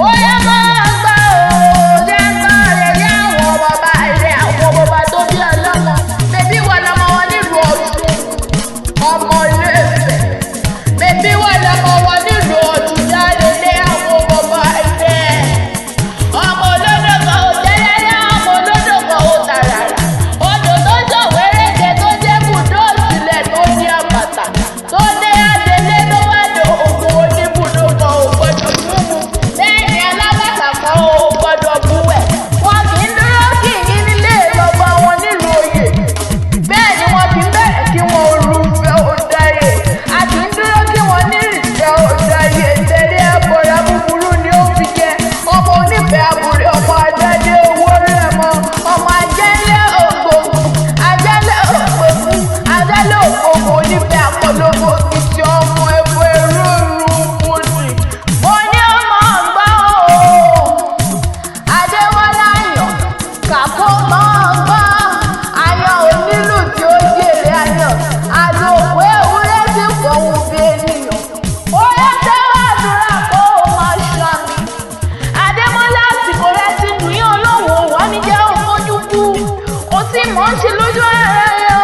ó yẹ máa gbọ́ jẹ́ gbọ́ rẹ̀ yá àwọn bàbá rẹ̀ àwọn bàbá tó bí ọlọ́mọ bébí wọn lọmọ wọn nílùú Ọ̀ṣun ọmọ Ilé-Ifẹ̀ bébí wọn lọmọ wọn nílùú Ọ̀ṣun jáde lé àwọn bàbá rẹ̀ ọmọ olódò kan ò tẹ́lẹ̀ ọmọ olódò kan ò tàràrà odò tó jọ wéréje tó jẹ́ bùdó ìsìlẹ̀ tó ní àbàtà tó dé adélé tó wá lò ògùn oníbùdó kan ò gbọdọ̀ mú mu lẹ́yìn alábàtà kan ò gbọdọ̀ bú ẹ̀ wọn kì í dúró kì í nílé bàbá wọn nílùú Oyè bẹ́ẹ̀ ni wọn kì í bẹ̀rẹ̀ kí wọn olùfẹ́ òdáyé a kì í dúró kí wọn nírìṣẹ́ òdáyé tẹ̀lé ẹ̀bọ̀ra búburú ni ó fi jẹ ọmọ onífẹ́ àbúrẹ́ ọmọ ajáde owó rẹ̀ mọ́ ọmọ ajẹ́lẹ̀ ògbógun ajẹ́lẹ̀ ògbógun ajẹ́lẹ̀ ògbógun onífẹ́ àpọ̀lọ́gbọ̀ kìtì ọmọ ẹ̀fọ́ ẹ̀rọ rúkúnì mo ní ọmọ ọgbà o Adéwọlá Ayọ̀ kàkó mọ́ ọgbà Ayọ̀ onílù tí ó jèrè Ayọ̀ àlòkù ewúrẹ́ tí fọ̀hún bí ènìyàn ó yẹ tẹ́wọ́ àdúrà kó o máa ṣàmì Adémọ́lá àsìkò rẹ ti dùn yín olóhùn wà ní jẹ́ òfojú kú kò sí mọ̀ ń ṣe lójú ara rẹ̀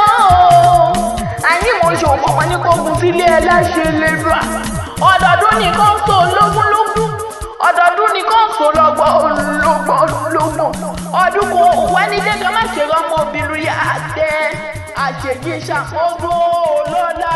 àní mo ṣe òmò wọn ní kó gun sílé ẹlẹ́ṣẹ̀ lẹ́dùá ọdọọdún nìkan so lógúnlógún ọdọọdún nìkan so lọ́gbọ̀n ọdún kò wẹ́nidé kan má ṣe rọ́mọ obìnrin yá tẹ́ àṣèjì ṣàkóso lọ́la